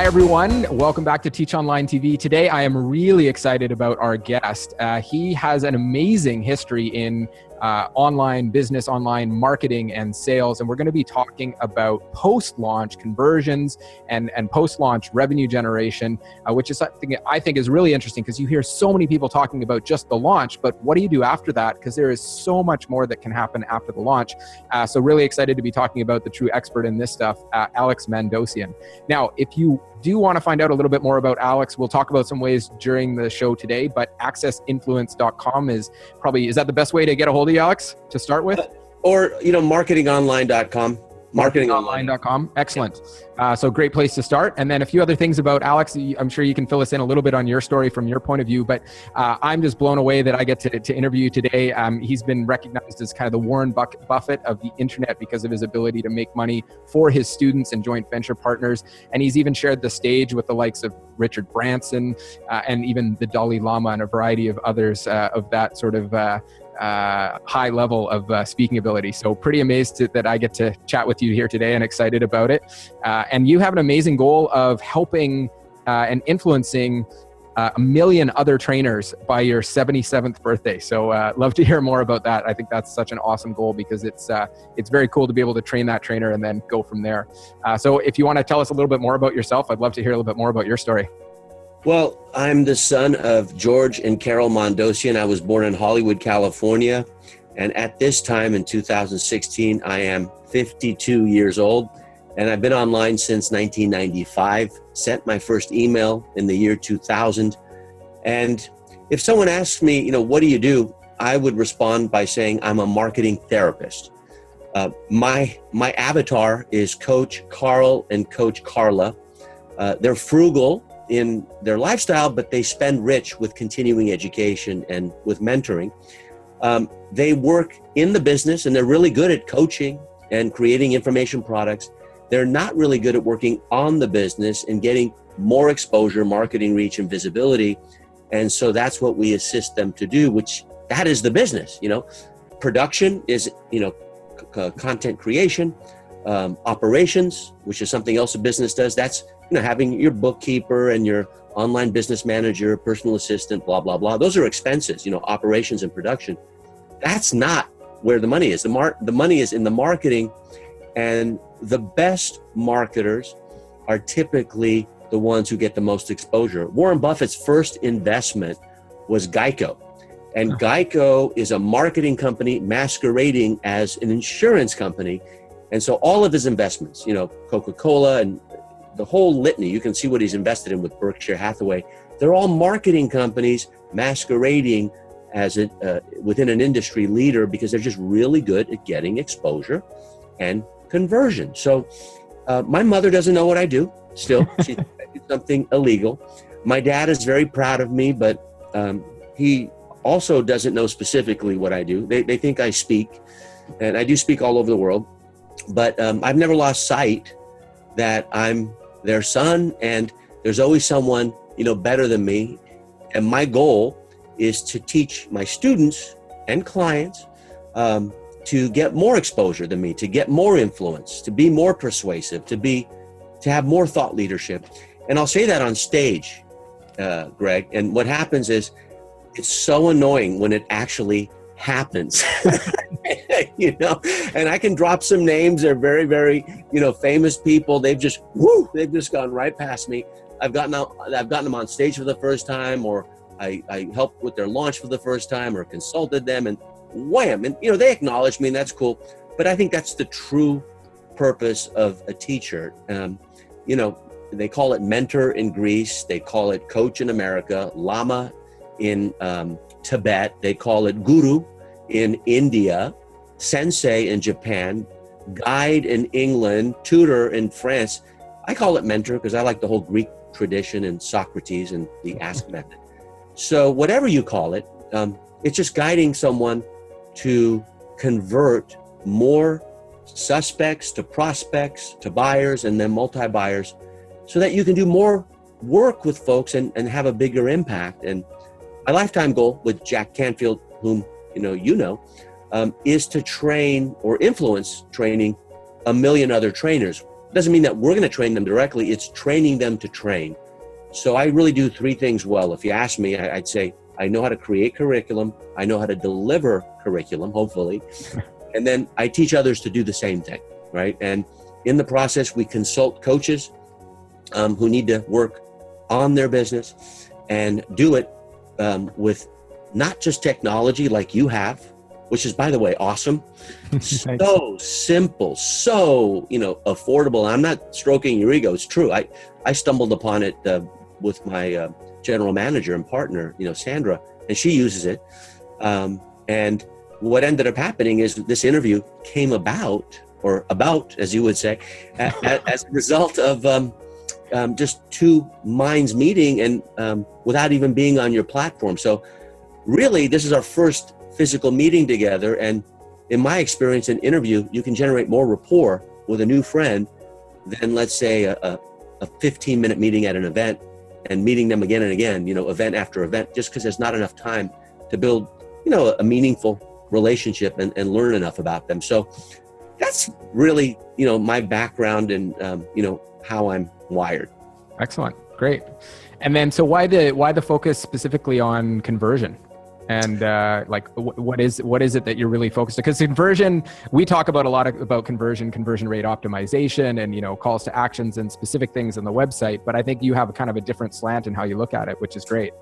Hi, everyone. Welcome back to Teach Online TV. Today, I am really excited about our guest. He has an amazing history in online business, online marketing, and sales. And we're going to be talking about post-launch conversions and post-launch revenue generation, which is something I think is really interesting because you hear so many people talking about just the launch, but what do you do after that? Because there is so much more that can happen after the launch. So really excited to be talking about the true expert in this stuff, Alex Mandossian. Now, if you do want to find out a little bit more about Alex, we'll talk about some ways during the show today, but accessinfluence.com is that the best way to get a hold of you, Alex, to start with? Or, marketingonline.com. Marketingonline.com. Excellent. So great place to start. And then a few other things about Alex. I'm sure you can fill us in a little bit on your story from your point of view, but I'm just blown away that I get to interview you today. He's been recognized as kind of the Warren Buffett of the internet because of his ability to make money for his students and joint venture partners. And he's even shared the stage with the likes of Richard Branson and even the Dalai Lama and a variety of others of that sort of high level of speaking ability. So pretty amazed that I get to chat with you here today and excited about it. And you have an amazing goal of helping and influencing 1 million other trainers by your 77th birthday. So love to hear more about that. I think that's such an awesome goal because it's very cool to be able to train that trainer and then go from there. So if you want to tell us a little bit more about yourself, I'd love to hear a little bit more about your story. Well, I'm the son of George and Carol Mandossian. I was born in Hollywood, California. And at this time in 2016, I am 52 years old. And I've been online since 1995, sent my first email in the year 2000. And if someone asks me, what do you do? I would respond by saying I'm a marketing therapist. My avatar is Coach Carl and Coach Carla. They're frugal in their lifestyle, but they spend rich with continuing education and with mentoring. They work in the business and they're really good at coaching and creating information products. They're not really good at working on the business and getting more exposure, marketing reach, and visibility. And so that's what we assist them to do, which that is the business. Production is, content creation, operations, which is something else a business does. That's having your bookkeeper and your online business manager, personal assistant, blah, blah, blah. Those are expenses, operations and production. That's not where the money is. The money is in the marketing, and the best marketers are typically the ones who get the most exposure. Warren Buffett's first investment was Geico. And Geico is a marketing company masquerading as an insurance company. And so all of his investments, Coca-Cola and the whole litany, you can see what he's invested in with Berkshire Hathaway. They're all marketing companies masquerading as within an industry leader because they're just really good at getting exposure and conversion. So my mother doesn't know what I do still. She did something illegal. My dad is very proud of me, but he also doesn't know specifically what I do. They think I speak, and I do speak all over the world. But I've never lost sight that I'm their son, and there's always someone, better than me. And my goal is to teach my students and clients to get more exposure than me, to get more influence, to be more persuasive, to have more thought leadership. And I'll say that on stage, Greg. And what happens is it's so annoying when it actually happens. And I can drop some names. They're very, very, famous people. They've just gone right past me. I've gotten them on stage for the first time, or I helped with their launch for the first time, or consulted them, and wham, and they acknowledge me, and that's cool. But I think that's the true purpose of a teacher. They call it mentor in Greece, they call it coach in America, lama in Tibet, they call it guru in India, sensei in Japan, guide in England, tutor in France. I call it mentor because I like the whole Greek tradition and Socrates and the ask method. So whatever you call it, it's just guiding someone to convert more suspects to prospects to buyers and then multi-buyers so that you can do more work with folks and have a bigger impact. And my lifetime goal with Jack Canfield, whom is to train or influence training 1 million other trainers. doesn't mean that we're going to train them directly. It's training them to train. So I really do three things well. If you ask me, I'd say I know how to create curriculum. I know how to deliver curriculum, hopefully. And then I teach others to do the same thing, right? And in the process, we consult coaches who need to work on their business and do it with not just technology like you have, which is, by the way, awesome. So simple, so, affordable. I'm not stroking your ego. It's true. I stumbled upon it with my general manager and partner, Sandra, and she uses it. And what ended up happening is this interview came about, as you would say, as a result of just two minds meeting and without even being on your platform. So really, this is our first physical meeting together. And in my experience, an interview, you can generate more rapport with a new friend than, let's say, a 15-minute meeting at an event and meeting them again and again, event after event, just because there's not enough time to build, a meaningful relationship and learn enough about them. So that's really, my background and, how I'm wired. Excellent. Great. And then, so why the focus specifically on conversion? And what is it that you're really focused on? Because conversion, we talk about about conversion rate optimization and, calls to actions and specific things on the website. But I think you have kind of a different slant in how you look at it, which is great.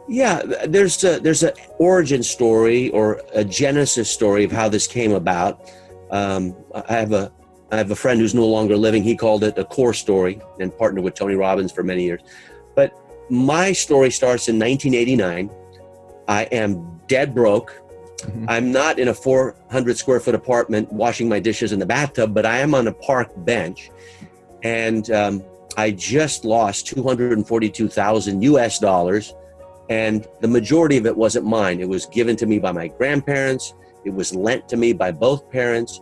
Yeah, there's an origin story or a genesis story of how this came about. I have a friend who's no longer living. He called it a core story and partnered with Tony Robbins for many years. But my story starts in 1989. I am dead broke. Mm-hmm. I'm not in a 400 square foot apartment washing my dishes in the bathtub, but I am on a park bench. And I just lost $242,000 US. And the majority of it wasn't mine. It was given to me by my grandparents. It was lent to me by both parents.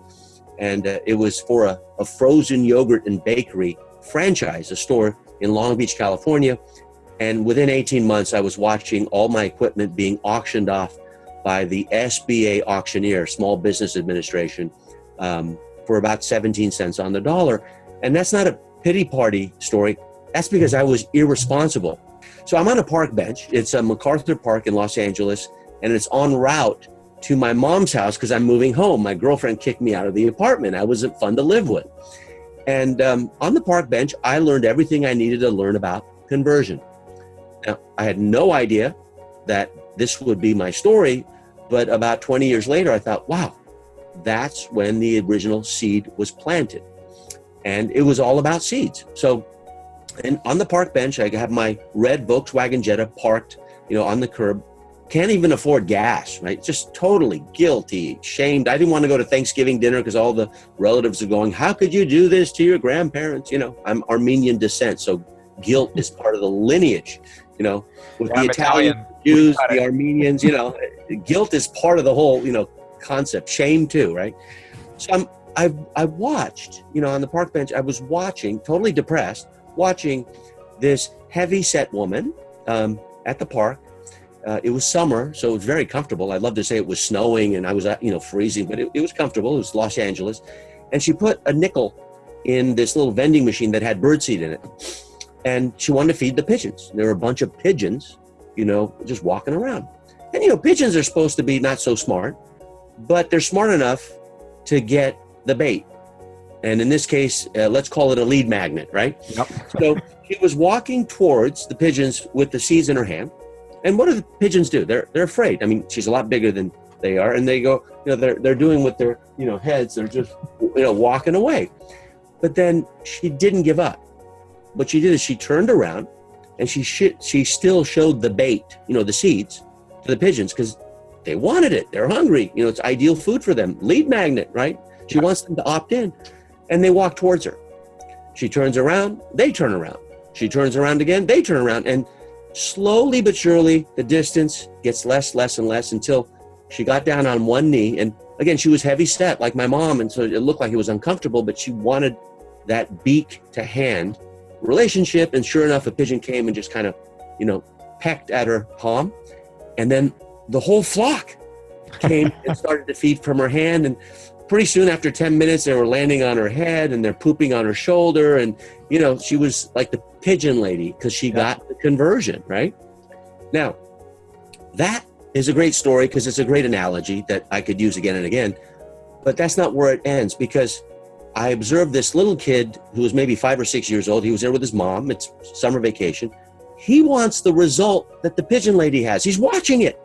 And it was for a frozen yogurt and bakery franchise, a store in Long Beach, California. And within 18 months, I was watching all my equipment being auctioned off by the SBA auctioneer, Small Business Administration, for about 17 cents on the dollar. And that's not a pity party story. That's because I was irresponsible. So I'm on a park bench. It's a MacArthur Park in Los Angeles, and it's en route to my mom's house because I'm moving home. My girlfriend kicked me out of the apartment. I wasn't fun to live with. And on the park bench, I learned everything I needed to learn about conversion. Now, I had no idea that this would be my story, but about 20 years later, I thought, wow, that's when the original seed was planted. And it was all about seeds. So, and on the park bench, I have my red Volkswagen Jetta parked, on the curb. Can't even afford gas, right? Just totally guilty, shamed. I didn't want to go to Thanksgiving dinner because all the relatives are going, how could you do this to your grandparents? I'm Armenian descent, so guilt is part of the lineage, with the Italian Jews, the Armenians, guilt is part of the whole, concept. Shame too, right? So I watched, on the park bench, I was watching, totally depressed, watching this heavy set woman at the park. It was summer, so it was very comfortable. I'd love to say it was snowing and I was, freezing, but it was comfortable. It was Los Angeles. And she put a nickel in this little vending machine that had birdseed in it. And she wanted to feed the pigeons. There were a bunch of pigeons, just walking around. And, pigeons are supposed to be not so smart, but they're smart enough to get the bait. And in this case, let's call it a lead magnet, right? Yep. So she was walking towards the pigeons with the seeds in her hand. And what do the pigeons do? They're afraid. I mean, she's a lot bigger than they are. And they go, they're doing with their, heads. They're just, walking away. But then she didn't give up. What she did is she turned around and she still showed the bait, the seeds to the pigeons because they wanted it. They're hungry. It's ideal food for them. Lead magnet, right? She wants them to opt in. And they walk towards her. She turns around, they turn around. She turns around again, they turn around. And slowly but surely, the distance gets less and less until she got down on one knee. And again, she was heavy set like my mom. And so it looked like it was uncomfortable, but she wanted that beak to hand relationship. And sure enough, a pigeon came and just kind of, pecked at her palm. And then the whole flock came and started to feed from her hand. And pretty soon after 10 minutes, they were landing on her head and they're pooping on her shoulder. And, she was like the pigeon lady because she got the conversion, right? Now, that is a great story because it's a great analogy that I could use again and again. But that's not where it ends, because I observed this little kid who was maybe 5 or 6 years old. He was there with his mom. It's summer vacation. He wants the result that the pigeon lady has. He's watching it.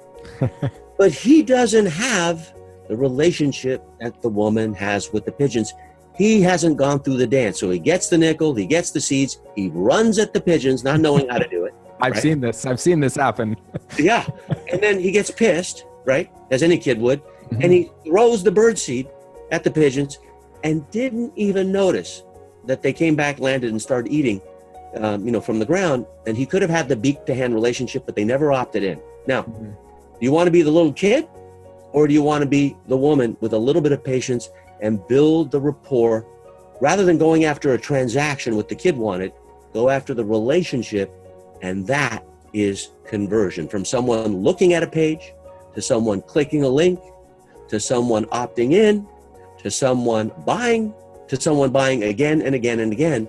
But he doesn't have the relationship that the woman has with the pigeons. He hasn't gone through the dance. So he gets the nickel, he gets the seeds, he runs at the pigeons, not knowing how to do it. I've seen this happen. Yeah. And then he gets pissed, right? As any kid would. And he throws the birdseed at the pigeons and didn't even notice that they came back, landed, and started eating, from the ground. And he could have had the beak to hand relationship, but they never opted in. Now, do you want to be the little kid, or do you want to be the woman with a little bit of patience and build the rapport? Rather than going after a transaction, what the kid wanted, go after the relationship. And that is conversion, from someone looking at a page to someone clicking a link, to someone opting in, to someone buying again and again and again.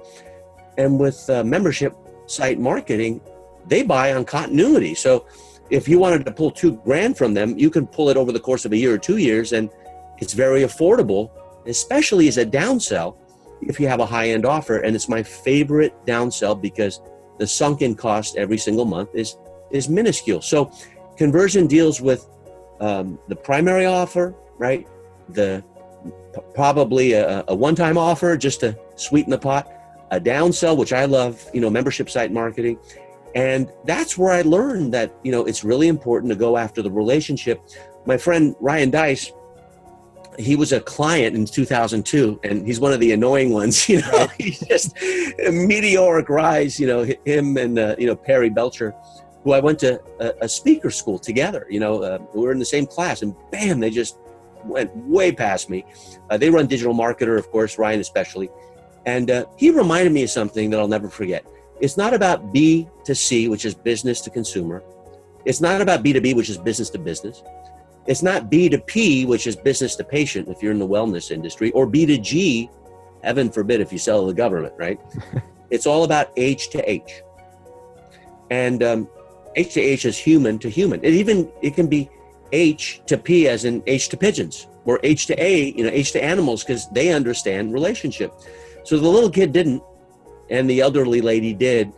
And with membership site marketing, they buy on continuity. So if you wanted to pull $2,000 from them, you can pull it over the course of a year or 2 years, and it's very affordable, especially as a downsell if you have a high-end offer. And it's my favorite downsell because the sunken cost every single month is minuscule. So conversion deals with the primary offer, right? Probably a one-time offer just to sweeten the pot, a downsell, which I love, membership site marketing. And that's where I learned that, it's really important to go after the relationship. My friend Ryan Dice, he was a client in 2002, and he's one of the annoying ones, Right. He's just a meteoric rise, him and, Perry Belcher, who I went to a speaker school together, we were in the same class, and bam, they just went way past me. They run Digital Marketer, of course, Ryan especially. And he reminded me of something that I'll never forget. It's not about B to C, which is business to consumer. It's not about B to B, which is business to business. It's not B to P, which is business to patient, if you're in the wellness industry, or B to G, heaven forbid, if you sell to the government, right? It's all about H to H. And H to H is human to human. It can be H to P, as in H to pigeons, or H to A, H to animals, because they understand relationship. So the little kid didn't, and the elderly lady did.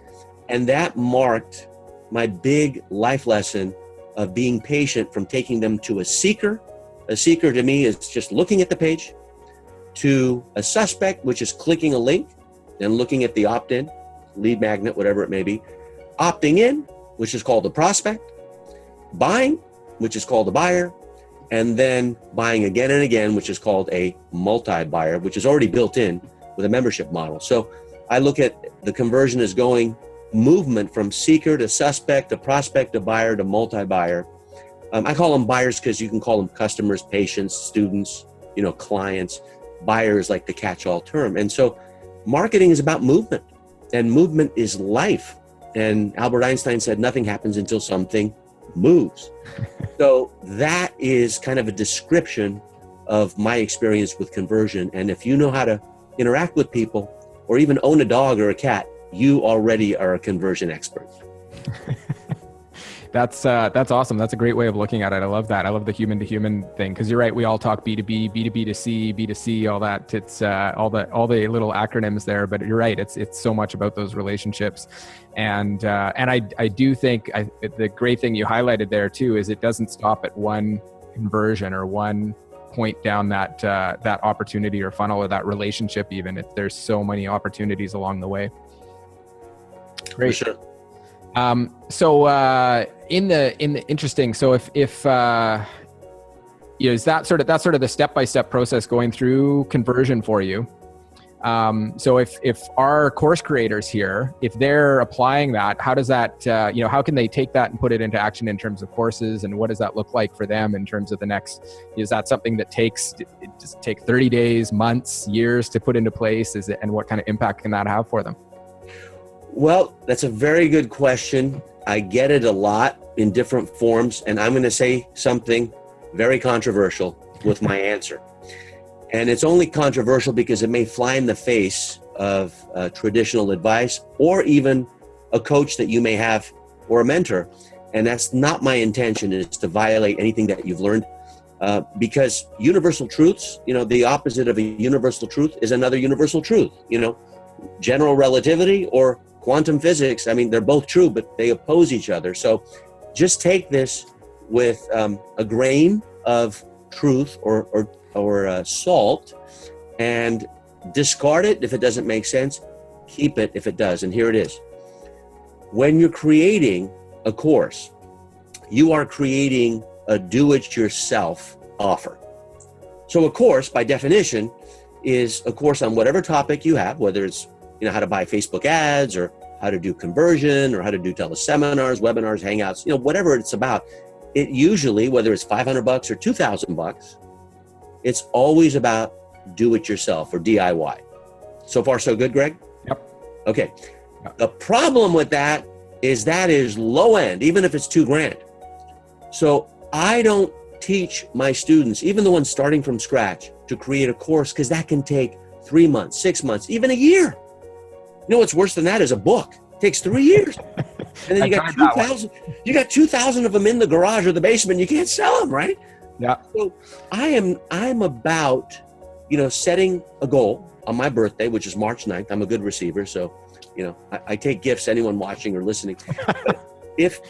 And that marked my big life lesson of being patient, from taking them to a seeker. A seeker to me is just looking at the page, to a suspect, which is clicking a link and looking at the opt-in, lead magnet, whatever it may be, opting in, which is called the prospect, buying, which is called the buyer, and then buying again and again, which is called a multi-buyer, which is already built in with a membership model. So I look at the conversion as going movement from seeker to suspect to prospect to buyer to multi-buyer. I call them buyers because you can call them customers, patients, students, clients. Buyers like the catch-all term. And so marketing is about movement, and movement is life. And Albert Einstein said nothing happens until something moves. So that is kind of a description of my experience with conversion. And if you know how to interact with people, or even own a dog or a cat, you already are a conversion expert. That's awesome. That's a great way of looking at it. I love that. I love the human to human thing, because you're right. We all talk B2B, B2B to C, B2C, all that. It's all the little acronyms there, but you're right. It's so much about those relationships. And I do think the great thing you highlighted there too is it doesn't stop at one conversion or one point down that opportunity or funnel or that relationship. Even if there's so many opportunities along the way. Great. For sure. In the interesting, so if is that's sort of the step-by-step process going through conversion for you. So if our course creators here, if they're applying that, how does that, how can they take that and put it into action in terms of courses, and what does that look like for them in terms of the next, is that something that does it take 30 days, months, years to put into place? And what kind of impact can that have for them? Well, that's a very good question. I get it a lot in different forms, and I'm going to say something very controversial with my answer. And it's only controversial because it may fly in the face of traditional advice or even a coach that you may have or a mentor. And that's not my intention, is to violate anything that you've learned. Because universal truths, the opposite of a universal truth is another universal truth. General relativity or quantum physics, I mean, they're both true, but they oppose each other. So just take this with a grain of truth or salt, and discard it if it doesn't make sense. Keep it if it does. And here it is. When you're creating a course, you are creating a do-it-yourself offer. So a course, by definition, is a course on whatever topic you have, whether it's how to buy Facebook ads, or how to do conversion, or how to do teleseminars, webinars, hangouts, whatever it's about. It usually, whether it's $500 or $2,000, it's always about do-it-yourself or DIY. So far, so good, Greg? Yep. Okay. Yep. The problem with that is low end, even if it's $2,000. So I don't teach my students, even the ones starting from scratch, to create a course, because that can take 3 months, 6 months, even a year. What's worse than that is a book. It takes 3 years. And then you got 2,000 of them in the garage or the basement. You can't sell them, right? Yeah. So I'm about, setting a goal on my birthday, which is March 9th. I'm a good receiver. So, I take gifts, anyone watching or listening. But if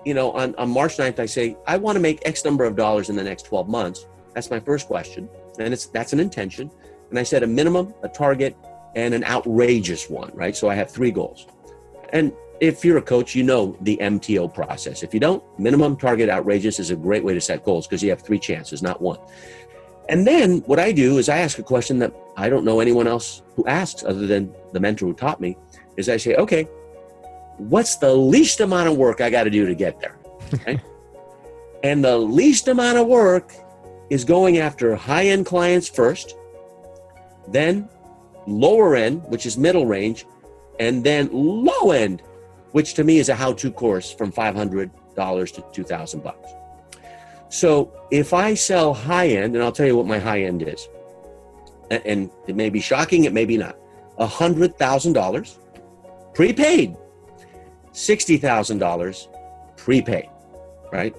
on March 9th, I say, I want to make X number of dollars in the next 12 months. That's my first question. And that's an intention. And I set a minimum, a target, and an outrageous one, right? So I have 3 goals. And if you're a coach, you know the MTO process. If you don't, minimum, target, outrageous is a great way to set goals, because you have 3 chances, not 1. And then what I do is I ask a question that I don't know anyone else who asks other than the mentor who taught me, is I say, okay, what's the least amount of work I got to do to get there? Okay? And the least amount of work is going after high-end clients first, then lower end, which is middle range, and then low end, which to me is a how-to course from $500 to $2,000. So if I sell high end, and I'll tell you what my high end is, and it may be shocking, it may be not, $100,000 prepaid, $60,000 prepaid, right?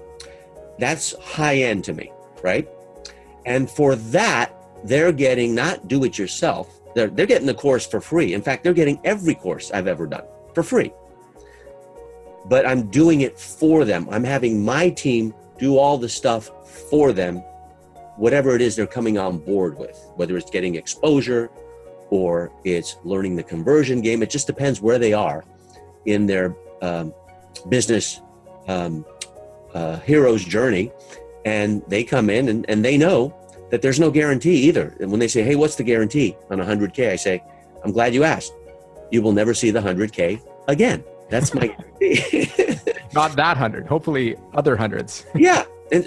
That's high end to me, right? And for that, they're getting not do it yourself, they're getting the course for free. In fact, they're getting every course I've ever done for free. But I'm doing it for them. I'm having my team do all the stuff for them, whatever it is they're coming on board with, whether it's getting exposure or it's learning the conversion game. It just depends where they are in their business hero's journey. And they come in and they know that there's no guarantee either. And when they say, hey, what's the guarantee on 100K? I say, I'm glad you asked. You will never see the 100K again. That's my guarantee. Not that 100, hopefully other hundreds. Yeah.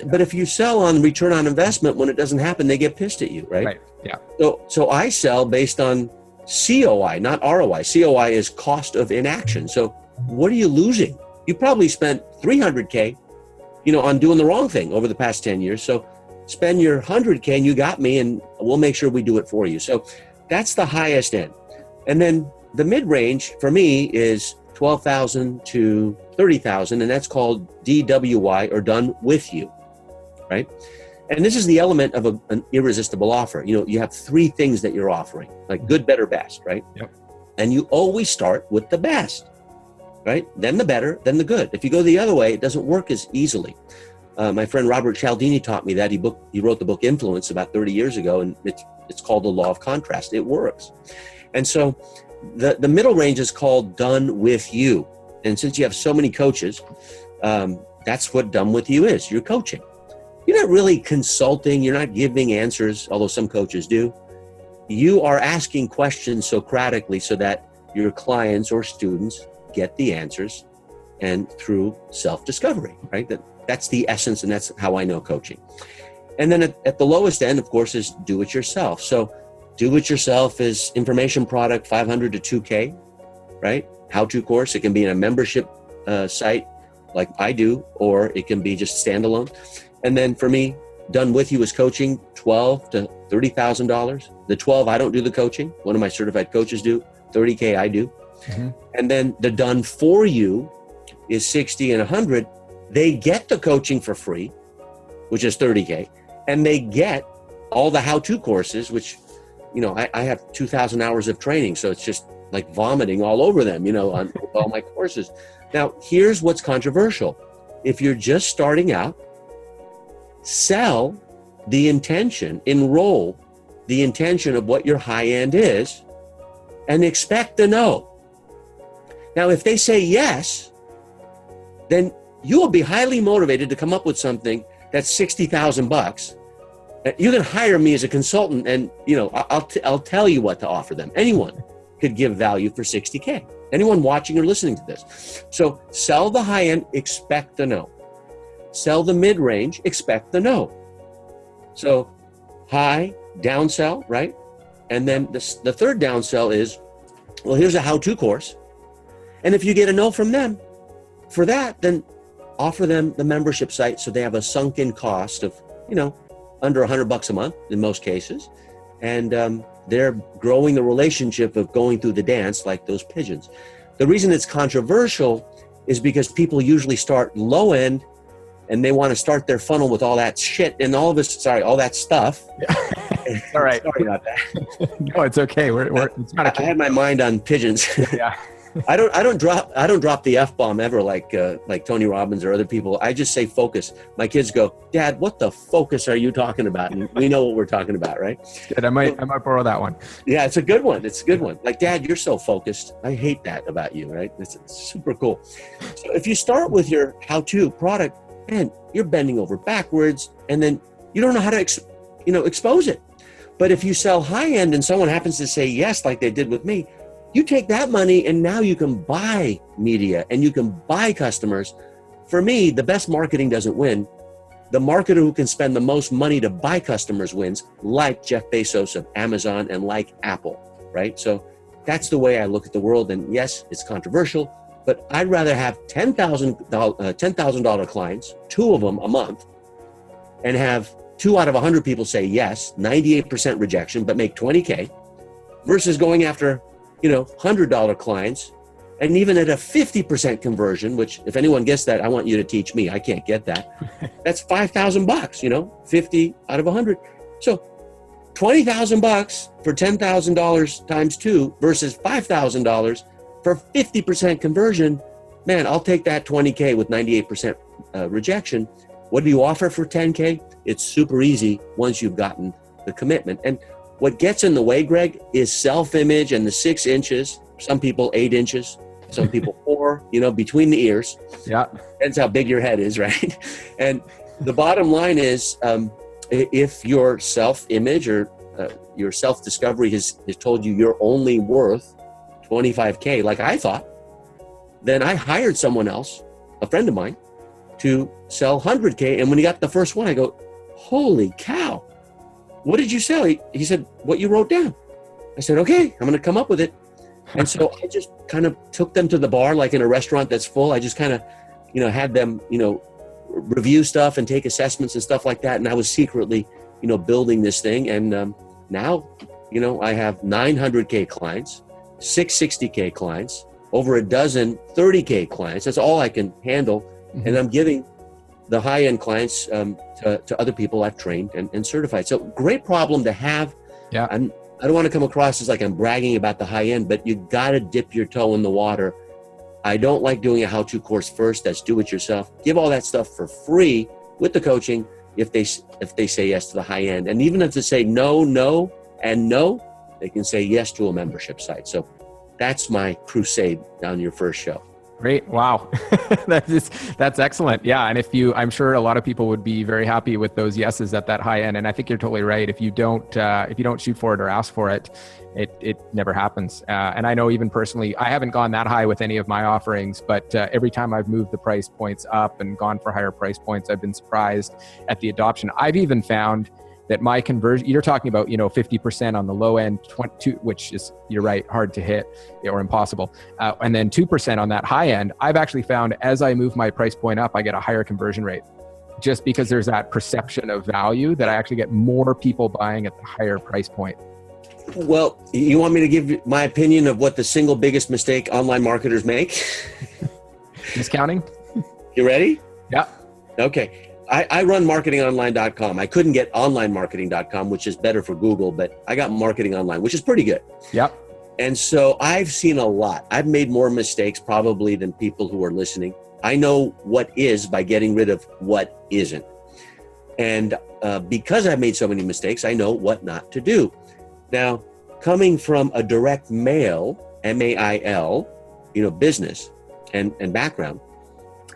But if you sell on return on investment, when it doesn't happen, they get pissed at you, right? Right. Yeah. So I sell based on COI, not ROI. COI is cost of inaction. So what are you losing? You probably spent 300K, on doing the wrong thing over the past 10 years. So spend your 100K and you got me, and we'll make sure we do it for you. So that's the highest end. And then the mid-range for me is 12,000 to 30,000, and that's called DWI, or done with you, right? And this is the element of an irresistible offer. You have 3 things that you're offering, like good, better, best, right? Yep. And you always start with the best, right? Then the better, then the good. If you go the other way, it doesn't work as easily. My friend Robert Cialdini taught me that. He wrote the book Influence about 30 years ago, and it's called The Law of Contrast. It works. And so the middle range is called done with you. And since you have so many coaches, that's what done with you is. You're coaching. You're not really consulting. You're not giving answers, although some coaches do. You are asking questions Socratically so that your clients or students get the answers, and through self-discovery, right? That's the essence, and that's how I know coaching. And then at the lowest end, of course, is do it yourself. So do it yourself is information product, 500 to 2K, right? How-to course. It can be in a membership site like I do, or it can be just standalone. And then for me, done with you as coaching, $12,000 to $30,000. The 12, I don't do the coaching. One of my certified coaches do. 30K, I do. Mm-hmm. And then the done for you is 60 and 100. They get the coaching for free, which is 30K. And they get all the how-to courses, which, I have 2,000 hours of training. So it's just like vomiting all over them, on all my courses. Now, here's what's controversial. If you're just starting out, sell the intention, enroll the intention of what your high end is, and expect a no. Now, if they say yes, then you will be highly motivated to come up with something that's $60,000. You can hire me as a consultant, and I'll tell you what to offer them. Anyone could give value for 60K. Anyone watching or listening to this. So sell the high end, expect the no. Sell the mid range, expect the no. So high, downsell, right? And then the third downsell is, well, here's a how-to course. And if you get a no from them for that, then offer them the membership site so they have a sunken cost of, under $100 a month in most cases. And they're growing the relationship of going through the dance like those pigeons. The reason it's controversial is because people usually start low end and they want to start their funnel with all that shit and all that stuff. Yeah. All right. Sorry about that. No, it's okay. It's not I had my mind on pigeons. Yeah. I don't drop the F-bomb ever like Tony Robbins or other people. I just say focus. My kids go, Dad, what the focus are you talking about? And we know what we're talking about, right? Good. I might borrow that one. Yeah, it's a good one. It's a good one. Like, Dad, you're so focused. I hate that about you, right? It's super cool. So if you start with your how-to product, man, you're bending over backwards, and then you don't know how to expose it. But if you sell high-end and someone happens to say yes, like they did with me, you take that money and now you can buy media and you can buy customers. For me, the best marketing doesn't win. The marketer who can spend the most money to buy customers wins, like Jeff Bezos of Amazon and like Apple, right? So that's the way I look at the world. And yes, it's controversial, but I'd rather have $10,000 clients, 2 of them a month, and have 2 out of 100 people say yes, 98% rejection, but make 20K, versus going after $100 clients, and even at a 50% conversion, which if anyone gets that, I want you to teach me. I can't get that. That's $5,000, 50 out of 100. So $20,000 for $10,000 times 2 versus $5,000 for 50% conversion. Man, I'll take that 20K with 98% rejection. What do you offer for 10K? It's super easy once you've gotten the commitment. And what gets in the way, Greg, is self-image and the 6 inches. Some people 8 inches, some people 4, between the ears. Yeah. Depends how big your head is, right? And the bottom line is, if your self-image or your self-discovery has told you you're only worth 25K, like I thought, then I hired someone else, a friend of mine, to sell 100K. And when he got the first one, I go, holy cow. What did you sell? He said, what you wrote down. I said, okay, I'm going to come up with it. And so I just kind of took them to the bar, like in a restaurant that's full. I just kind of, had them, review stuff and take assessments and stuff like that. And I was secretly, building this thing. And now, I have 900K clients, 660K clients, over a dozen 30K clients. That's all I can handle. Mm-hmm. And I'm giving the high-end clients to other people I've trained and certified. So great problem to have. Yeah. I don't want to come across as like I'm bragging about the high end, but you got to dip your toe in the water. I don't like doing a how-to course first. That's do it yourself. Give all that stuff for free with the coaching if they say yes to the high end. And even if they say no, and no, they can say yes to a membership site. So that's my crusade on your first show. Great. Wow. That's excellent. Yeah. And I'm sure a lot of people would be very happy with those yeses at that high end. And I think you're totally right. If you don't shoot for it or ask for it, it never happens. And I know even personally, I haven't gone that high with any of my offerings, but every time I've moved the price points up and gone for higher price points, I've been surprised at the adoption. I've even found that my conversion, you're talking about, 50% on the low end, 22, which is, you're right, hard to hit or impossible. And then 2% on that high end. I've actually found as I move my price point up, I get a higher conversion rate. just because there's that perception of value that I actually get more people buying at the higher price point. Well, you want me to give you my opinion of what the single biggest mistake online marketers make? Discounting? You ready? Yeah. Okay. I run marketingonline.com. I couldn't get onlinemarketing.com, which is better for Google, but I got marketing online, which is pretty good. Yep. And so I've seen a lot. I've made more mistakes probably than people who are listening. I know what is by getting rid of what isn't. And because I've made so many mistakes, I know what not to do. Now, coming from a direct mail, M-A-I-L, business and background,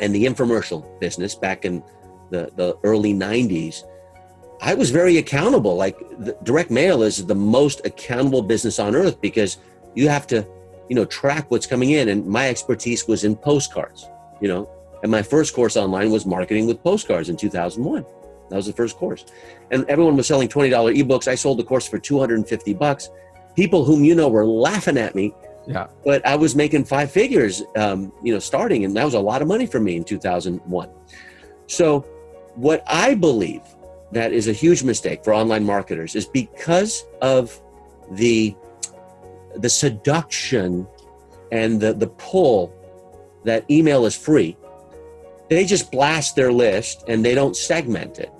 and the infomercial business back in the early 90s, I was very accountable. Like, the direct mail is the most accountable business on earth because you have to, track what's coming in. And my expertise was in postcards, and my first course online was marketing with postcards in 2001. That was the first course. And everyone was selling $20 ebooks. I sold the course for $250. People whom were laughing at me. Yeah. But I was making 5 figures, starting, and that was a lot of money for me in 2001. So what I believe that is a huge mistake for online marketers is because of the seduction and the pull that email is free, they just blast their list and they don't segment it.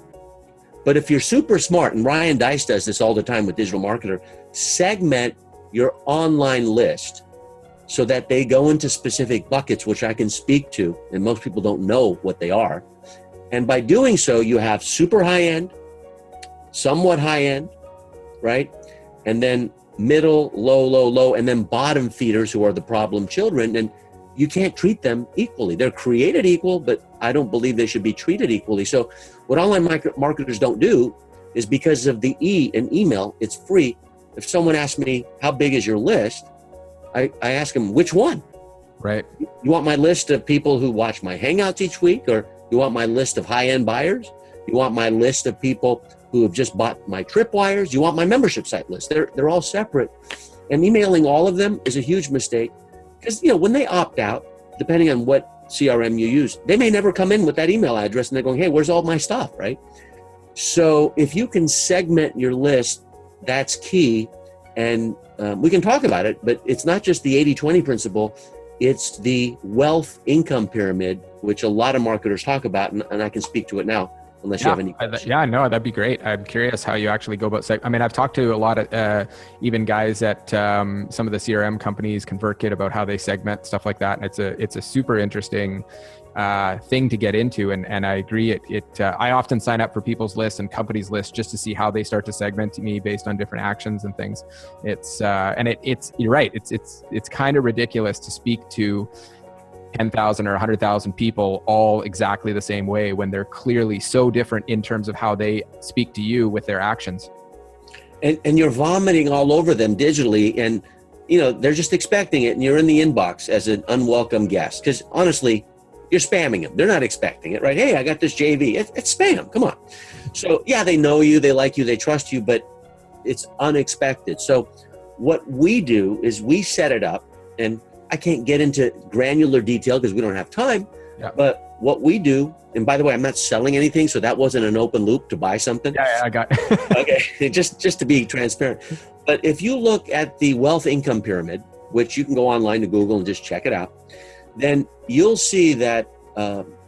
But if you're super smart, and Ryan Deiss does this all the time with Digital Marketer, segment your online list so that they go into specific buckets, which I can speak to, and most people don't know what they are. And by doing so, you have super high end, somewhat high end, right? And then middle, low, and then bottom feeders who are the problem children. And you can't treat them equally. They're created equal, but I don't believe they should be treated equally. So what online marketers don't do is, because of the E in email, it's free. If someone asks me, how big is your list? I ask them, which one? Right. You want my list of people who watch my Hangouts each week? Or you want my list of high-end buyers? You want my list of people who have just bought my tripwires? You want my membership site list? They're all separate. And emailing all of them is a huge mistake. Because, when they opt out, depending on what CRM you use, they may never come in with that email address and they're going, hey, where's all my stuff, right? So if you can segment your list, that's key. And we can talk about it, but it's not just the 80-20 principle. It's the wealth income pyramid, which a lot of marketers talk about, and I can speak to it now, unless you have any questions. Yeah, no, that'd be great. I'm curious how you actually go about I've talked to a lot of even guys at some of the CRM companies, ConvertKit, about how they segment stuff like that, and it's a super interesting thing to get into, and I agree. I often sign up for people's lists and companies' lists just to see how they start to segment me based on different actions and things. It's you're right. It's kind of ridiculous to speak to 10,000 or 100,000 people all exactly the same way when they're clearly so different in terms of how they speak to you with their actions. And you're vomiting all over them digitally, and they're just expecting it, and you're in the inbox as an unwelcome guest. Because honestly, you're spamming them. They're not expecting it, right? Hey, I got this JV. It's spam. Come on. So yeah, they know you, they like you, they trust you, but it's unexpected. So what we do is we set it up, and I can't get into granular detail because we don't have time. Yeah. But what we do, and by the way, I'm not selling anything, so that wasn't an open loop to buy something. Yeah, I got it. Okay, just to be transparent. But if you look at the wealth income pyramid, which you can go online to Google and just check it out, then you'll see that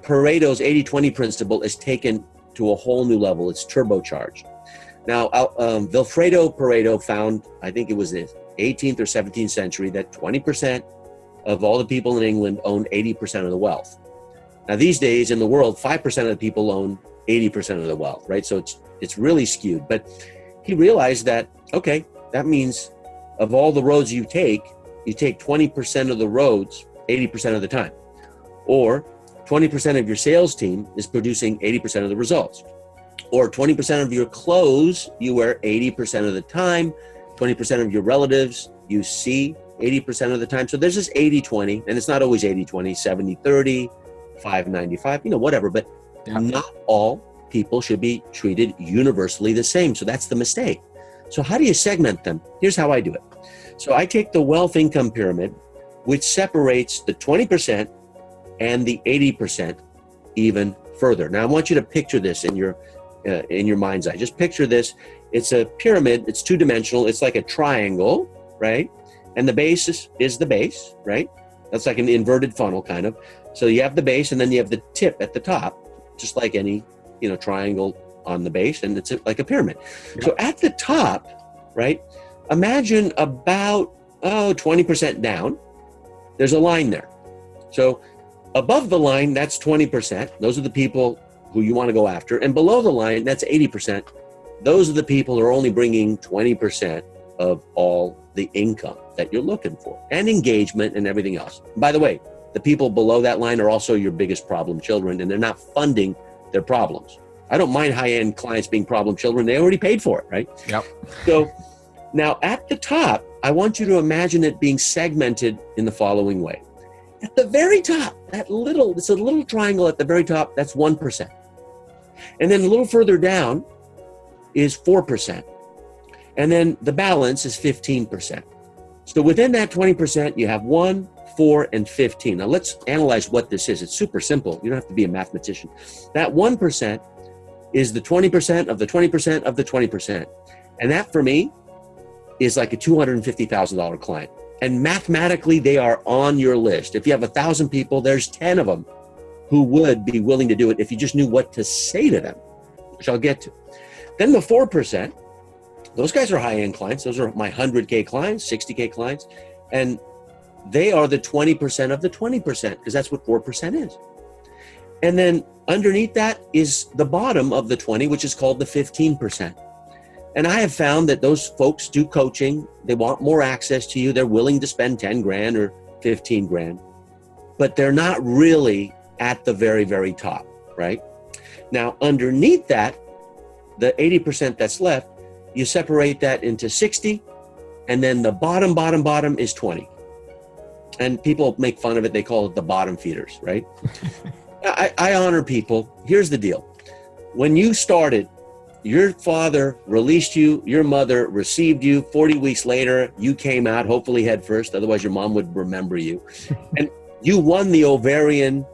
Pareto's 80-20 principle is taken to a whole new level. It's turbocharged. Now, Vilfredo Pareto found, I think it was the 18th or 17th century, that 20% of all the people in England owned 80% of the wealth. Now, these days in the world, 5% of the people own 80% of the wealth, right? So it's really skewed. But he realized that, okay, that means of all the roads you take 20% of the roads 80% of the time. Or 20% of your sales team is producing 80% of the results. Or 20% of your clothes you wear 80% of the time. 20% of your relatives you see 80% of the time. So there's this 80-20, and it's not always 80-20, 70-30, 5-95, whatever. But not all people should be treated universally the same. So that's the mistake. So how do you segment them? Here's how I do it. So I take the wealth income pyramid, which separates the 20% and the 80% even further. Now I want you to picture this in your mind's eye. Just picture this. It's a pyramid. It's two-dimensional. It's like a triangle, right? And the base is the base, right? That's like an inverted funnel kind of. So you have the base and then you have the tip at the top, just like any, triangle on the base, and it's like a pyramid. Yep. So at the top, right, imagine about 20% down, there's a line there. So above the line, that's 20%. Those are the people who you want to go after. And below the line, that's 80%. Those are the people who are only bringing 20% of all the income that you're looking for, and engagement and everything else. By the way, the people below that line are also your biggest problem children, and they're not funding their problems. I don't mind high-end clients being problem children. They already paid for it, right? Yep. So now at the top, I want you to imagine it being segmented in the following way. At the very top, it's a little triangle at the very top, that's 1%. And then a little further down is 4%. And then the balance is 15%. So within that 20%, you have 1, 4, and 15. Now let's analyze what this is. It's super simple. You don't have to be a mathematician. That 1% is the 20% of the 20% of the 20%. And that for me is like a $250,000 client. And mathematically, they are on your list. If you have 1,000 people, there's 10 of them who would be willing to do it if you just knew what to say to them, which I'll get to. Then the 4%, those guys are high-end clients. Those are my 100K clients, 60K clients. And they are the 20% of the 20%, because that's what 4% is. And then underneath that is the bottom of the 20, which is called the 15%. And I have found that those folks do coaching. They want more access to you. They're willing to spend 10 grand or 15 grand, but they're not really at the very, very top, right? Now, underneath that, the 80% that's left, you separate that into 60, and then the bottom is 20. And people make fun of it. They call it the bottom feeders, right? I honor people. Here's the deal. When you started, your father released you, your mother received you. 40 weeks later, you came out, hopefully head first. Otherwise, your mom would remember you. And you won the ovarian,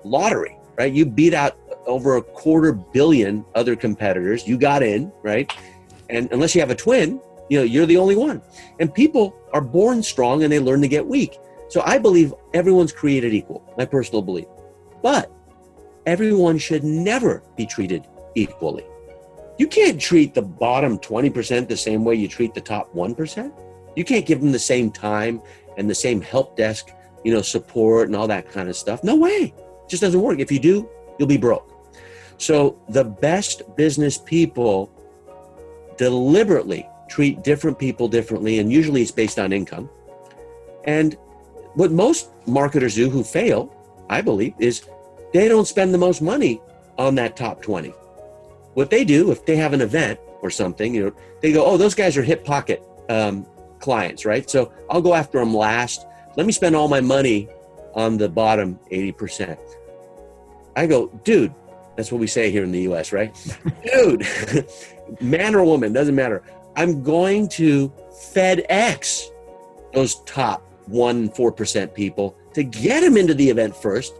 lottery, right? You beat out over 250 million other competitors. You got in, right? And unless you have a twin, you're the only one. And people are born strong and they learn to get weak. So I believe everyone's created equal, my personal belief. But everyone should never be treated equally. You can't treat the bottom 20% the same way you treat the top 1%. You can't give them the same time and the same help desk, support and all that kind of stuff. No way. It just doesn't work. If you do, you'll be broke. So the best business people deliberately treat different people differently, and usually it's based on income. And what most marketers do who fail, I believe, is they don't spend the most money on that top 20. What they do, if they have an event or something, they go, oh, those guys are hip pocket clients, right? So I'll go after them last. Let me spend all my money on the bottom 80%. I go, dude, that's what we say here in the US, right? Dude, man or woman, doesn't matter. I'm going to FedEx those top 1-4% people to get them into the event first.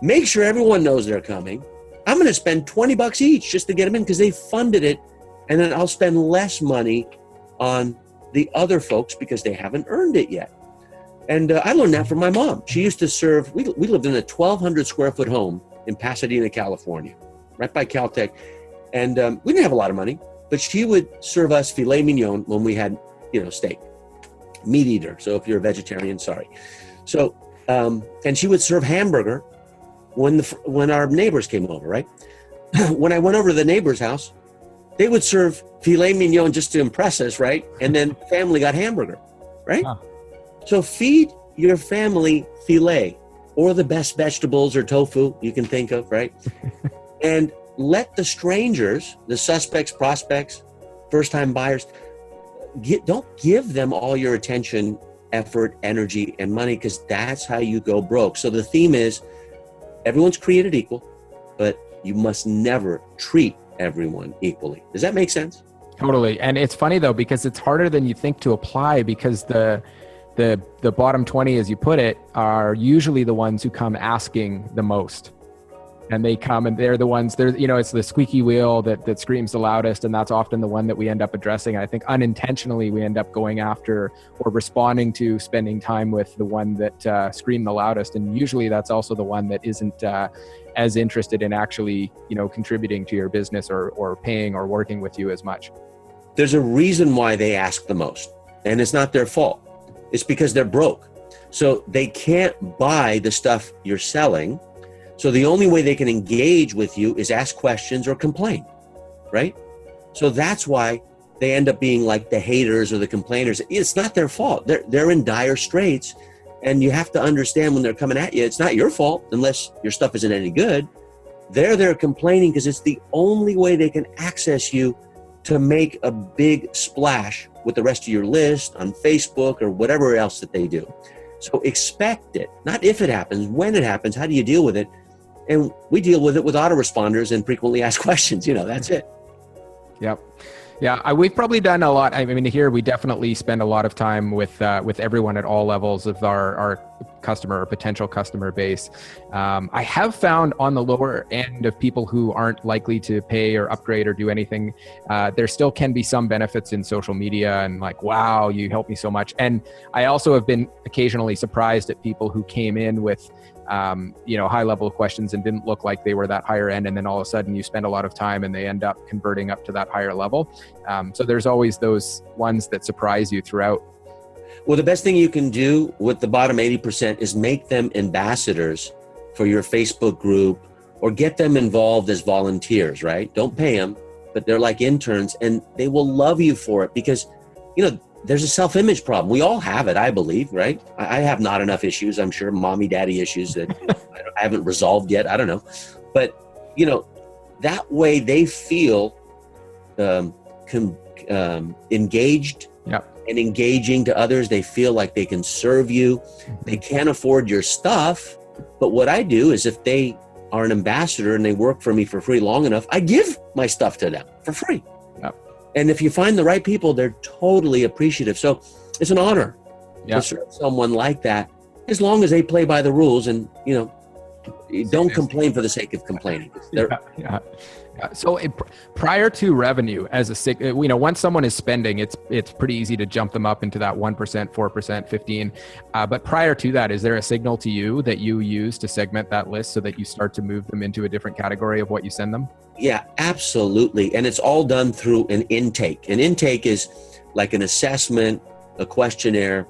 Make sure everyone knows they're coming. I'm going to spend $20 each just to get them in because they funded it. And then I'll spend less money on the other folks because they haven't earned it yet. And I learned that from my mom. She used to serve, we lived in a 1,200 square foot home in Pasadena, California, right by Caltech. And we didn't have a lot of money, but she would serve us filet mignon when we had, steak, meat eater. So if you're a vegetarian, sorry. So, and she would serve hamburger when our neighbors came over, right? When I went over to the neighbor's house, they would serve filet mignon just to impress us, right? And then family got hamburger, right? Huh. So feed your family filet or the best vegetables or tofu you can think of, right? And let the strangers, the suspects, prospects, first-time buyers, don't give them all your attention, effort, energy, and money, because that's how you go broke. So the theme is, everyone's created equal, but you must never treat everyone equally. Does that make sense? Totally. And it's funny though, because it's harder than you think to apply, because the bottom 20, as you put it, are usually the ones who come asking the most. and they come and they're the ones, it's the squeaky wheel that screams the loudest. And that's often the one that we end up addressing. I think unintentionally we end up going after or responding to spending time with the one that screamed the loudest. And usually that's also the one that isn't as interested in actually, contributing to your business or paying or working with you as much. There's a reason why they ask the most, and it's not their fault. It's because they're broke. So they can't buy the stuff you're selling. So the only way they can engage with you is ask questions or complain, right? So that's why they end up being like the haters or the complainers. It's not their fault. They're in dire straits, and you have to understand when they're coming at you, it's not your fault unless your stuff isn't any good. They're complaining because it's the only way they can access you to make a big splash with the rest of your list on Facebook or whatever else that they do. So expect it, not if it happens, when it happens, how do you deal with it? And we deal with it with autoresponders and frequently asked questions, that's it. Yep. Yeah, we've probably done a lot. I mean, here we definitely spend a lot of time with everyone at all levels of our customer or potential customer base. I have found on the lower end of people who aren't likely to pay or upgrade or do anything, there still can be some benefits in social media and like, wow, you helped me so much. And I also have been occasionally surprised at people who came in with high level questions and didn't look like they were that higher end. And then all of a sudden you spend a lot of time and they end up converting up to that higher level. So there's always those ones that surprise you throughout. Well, the best thing you can do with the bottom 80% is make them ambassadors for your Facebook group or get them involved as volunteers, right? Don't pay them, but they're like interns and they will love you for it because, there's a self-image problem. We all have it, I believe, right? I have not enough issues. I'm sure mommy, daddy issues that I haven't resolved yet. I don't know. But, that way they feel engaged and engaging to others. They feel like they can serve you. They can't afford your stuff. But what I do is if they are an ambassador and they work for me for free long enough, I give my stuff to them for free. And if you find the right people, they're totally appreciative. So it's an honor to serve someone like that, as long as they play by the rules and, don't complain for the sake of complaining. So prior to revenue, once someone is spending, it's pretty easy to jump them up into that 1%, 4%, 15%. But prior to that, is there a signal to you that you use to segment that list so that you start to move them into a different category of what you send them? Yeah, absolutely. And it's all done through an intake. An intake is like an assessment, a questionnaire.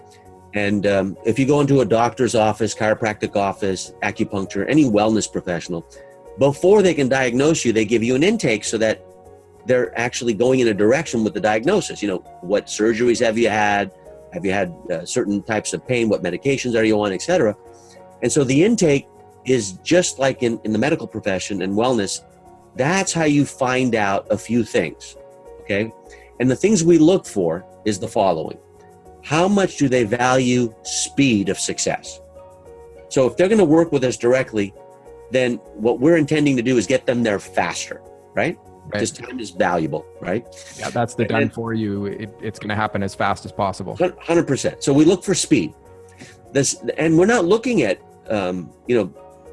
And if you go into a doctor's office, chiropractic office, acupuncture, any wellness professional, before they can diagnose you, they give you an intake so that they're actually going in a direction with the diagnosis. What surgeries have you had? Have you had certain types of pain? What medications are you on, et cetera? And so the intake is just like in the medical profession and wellness. That's how you find out a few things, okay? And the things we look for is the following. How much do they value speed of success? So if they're going to work with us directly, then what we're intending to do is get them there faster, right? Because time is valuable, right? Yeah, that's the done for you. It's going to happen as fast as possible. 100%. So we look for speed. And we're not looking at,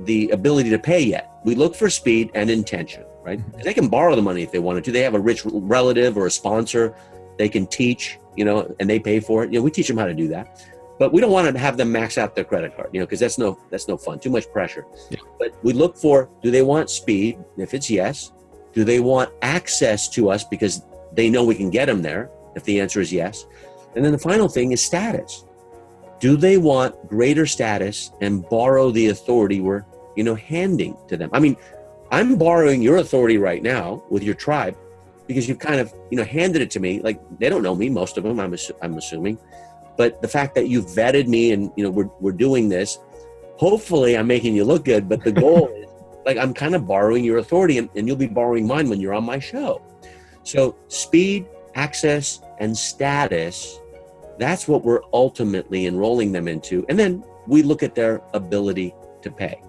the ability to pay yet. We look for speed and intention, right? And they can borrow the money if they wanted to. They have a rich relative or a sponsor they can teach, and they pay for it. We teach them how to do that. But we don't want to have them max out their credit card, because that's no fun, too much pressure. Yeah. But we look for, do they want speed? If it's yes. Do they want access to us because they know we can get them there? If the answer is yes. And then the final thing is status. Do they want greater status and borrow the authority we're, handing to them? I mean, I'm borrowing your authority right now with your tribe because you've kind of, handed it to me. Like, they don't know me, most of them, I'm assuming. But the fact that you've vetted me and, we're doing this, hopefully I'm making you look good. But the goal is, like, I'm kind of borrowing your authority and you'll be borrowing mine when you're on my show. So speed, access, and status, that's what we're ultimately enrolling them into. And then we look at their ability to pay.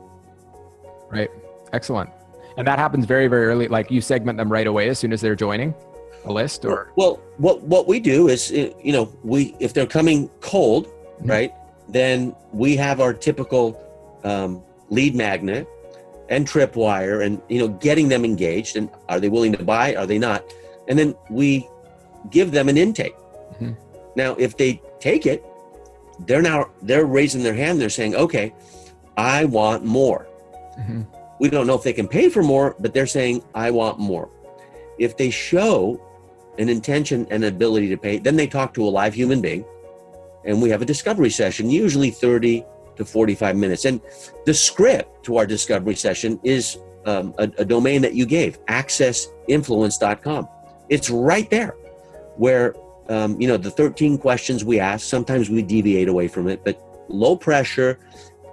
Right. Excellent. And that happens very, very early. Like, you segment them right away as soon as they're joining a list, or? Well, what we do is, if they're coming cold, right, then we have our typical lead magnet. and Tripwire, and getting them engaged, and are they willing to buy, are they not? And then we give them an intake. Mm-hmm. Now if they take it, they're raising their hand, they're saying, okay, I want more. Mm-hmm. We don't know if they can pay for more, but they're saying, I want more. If they show an intention and ability to pay, then they talk to a live human being, and we have a discovery session, usually 30 to 45 minutes. And the script to our discovery session is a domain that you gave, accessinfluence.com. It's right there where, the 13 questions we ask, sometimes we deviate away from it, but low pressure.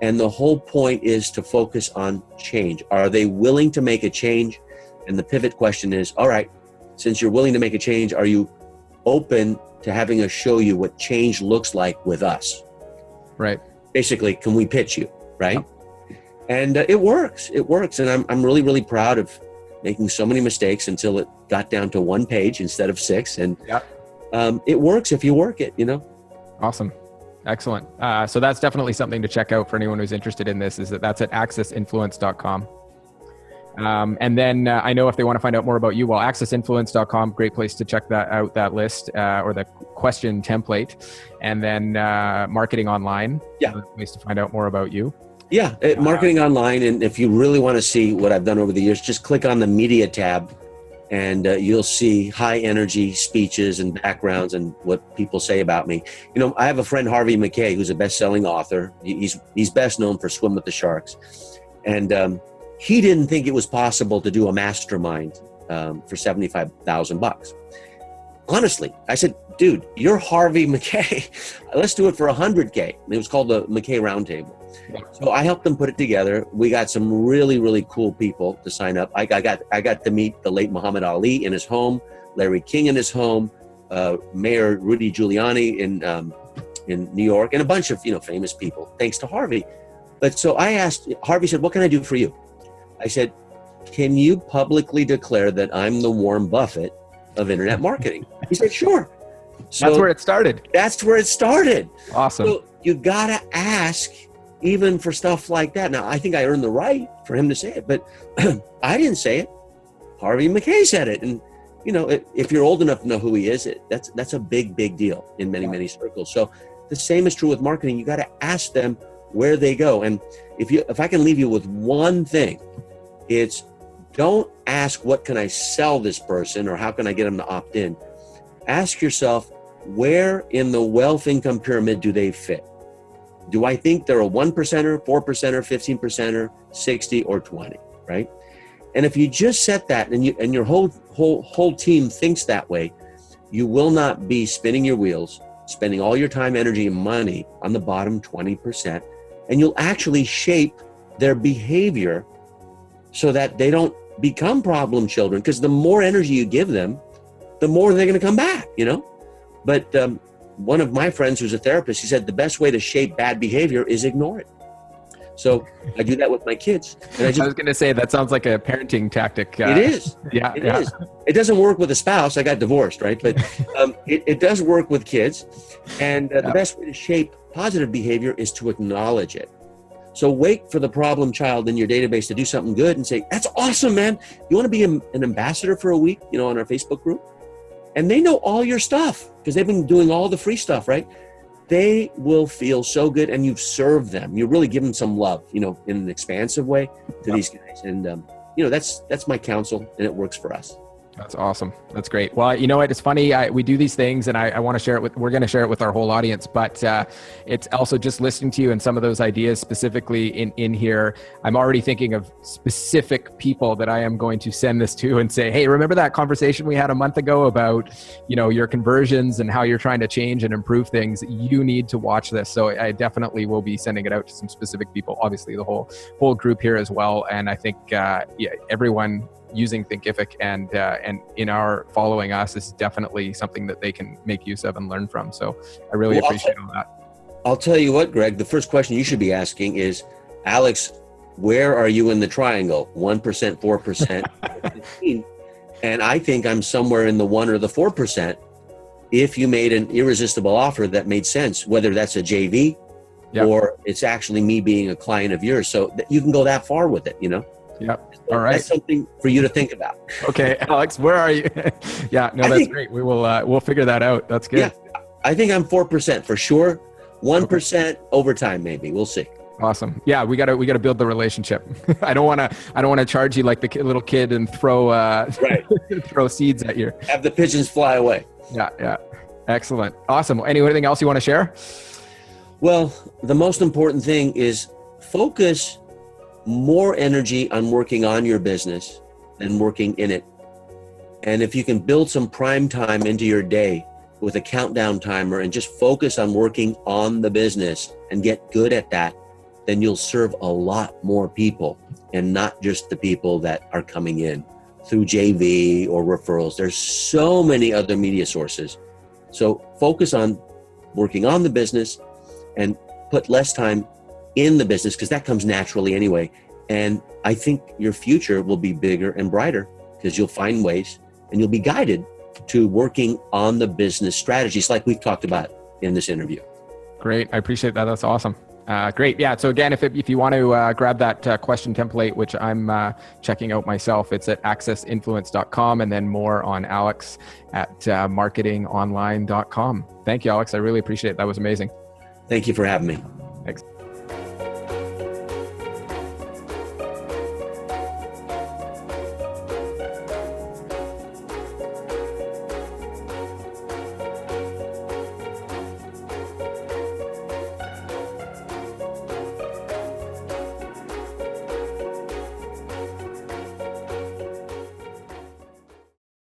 And the whole point is to focus on change. Are they willing to make a change? And the pivot question is, all right, since you're willing to make a change, are you open to having us show you what change looks like with us? Right. Basically, can we pitch you, right? Yeah. And it works. It works. And I'm really, really proud of making so many mistakes until it got down to 1 page instead of 6. And it works if you work it, Awesome. Excellent. So that's definitely something to check out for anyone who's interested in this, is that's at accessinfluence.com. And then I know if they want to find out more about you, accessinfluence.com, great place to check that out, that list or the question template. And then marketing online, place to find out more about you. Yeah, marketing online. And if you really want to see what I've done over the years, just click on the media tab, and you'll see high energy speeches and backgrounds and what people say about me. I have a friend, Harvey McKay, who's a best-selling author. He's best known for Swim with the Sharks. And he didn't think it was possible to do a mastermind for $75,000. Honestly, I said, dude, you're Harvey McKay. Let's do it for $100K. It was called the McKay Roundtable. So I helped them put it together. We got some really, really cool people to sign up. I got to meet the late Muhammad Ali in his home, Larry King in his home, Mayor Rudy Giuliani in New York, and a bunch of famous people, thanks to Harvey. But so I asked, Harvey said, what can I do for you? I said, can you publicly declare that I'm the Warren Buffett of internet marketing? He said, sure. So that's where it started. That's where it started. Awesome. So you got to ask even for stuff like that. Now, I think I earned the right for him to say it, but I didn't say it. Harvey McKay said it. And, if you're old enough to know who he is, that's a big, big deal in many, many circles. So the same is true with marketing. You got to ask them where they go. And if I can leave you with one thing, it's don't ask, what can I sell this person, or how can I get them to opt in? Ask yourself, where in the wealth income pyramid do they fit? Do I think they're a 1%er, 4%er, 15%er, 60 or 20, right? And if you just set that and your whole team thinks that way, you will not be spinning your wheels, spending all your time, energy, and money on the bottom 20%, and you'll actually shape their behavior so that they don't become problem children, because the more energy you give them, the more they're going to come back, But one of my friends who's a therapist, he said the best way to shape bad behavior is ignore it. So I do that with my kids. And I was going to say, that sounds like a parenting tactic. It is. It is. It doesn't work with a spouse. I got divorced, right? But it does work with kids. And the best way to shape positive behavior is to acknowledge it. So wait for the problem child in your database to do something good and say, that's awesome, man. You want to be an ambassador for a week, on our Facebook group? And they know all your stuff because they've been doing all the free stuff, right? They will feel so good, and you've served them. You really give them some love, in an expansive way to these guys. And, that's my counsel, and it works for us. That's awesome. That's great. Well, you know what? It's funny. We do these things, and I want to share it we're going to share it with our whole audience, but it's also just listening to you and some of those ideas specifically in here. I'm already thinking of specific people that I am going to send this to and say, hey, remember that conversation we had a month ago about, your conversions and how you're trying to change and improve things? You need to watch this. So I definitely will be sending it out to some specific people, obviously the whole group here as well. And I think, everyone using Thinkific and in our following us is definitely something that they can make use of and learn from. So I really appreciate all that. I'll tell you what, Greg, the first question you should be asking is, Alex, where are you in the triangle? 1%, 4%, 15%. And I think I'm somewhere in the 1 or the 4% if you made an irresistible offer that made sense, whether that's a JV or it's actually me being a client of yours. So that you can go that far with it, Yep. So All right. that's something for you to think about. Okay, Alex, where are you? Yeah, no, that's great. We'll figure that out. That's good. Yeah, I think I'm 4% for sure. 1% over time, maybe. We'll see. Awesome. Yeah, we gotta build the relationship. I don't want to charge you like the little kid and throw throw seeds at you. Have the pigeons fly away. Yeah. Excellent. Awesome. Anything else you want to share? Well, the most important thing is focus more energy on working on your business than working in it. And if you can build some prime time into your day with a countdown timer and just focus on working on the business and get good at that, then you'll serve a lot more people and not just the people that are coming in through JV or referrals. There's so many other media sources. So focus on working on the business and put less time in the business, because that comes naturally anyway. And I think your future will be bigger and brighter because you'll find ways and you'll be guided to working on the business strategies like we've talked about in this interview. Great. I appreciate that. That's awesome. Great. Yeah. So again, if you want to grab that question template, which I'm checking out myself, it's at accessinfluence.com, and then more on Alex at marketingonline.com. Thank you, Alex. I really appreciate it. That was amazing. Thank you for having me. Thanks.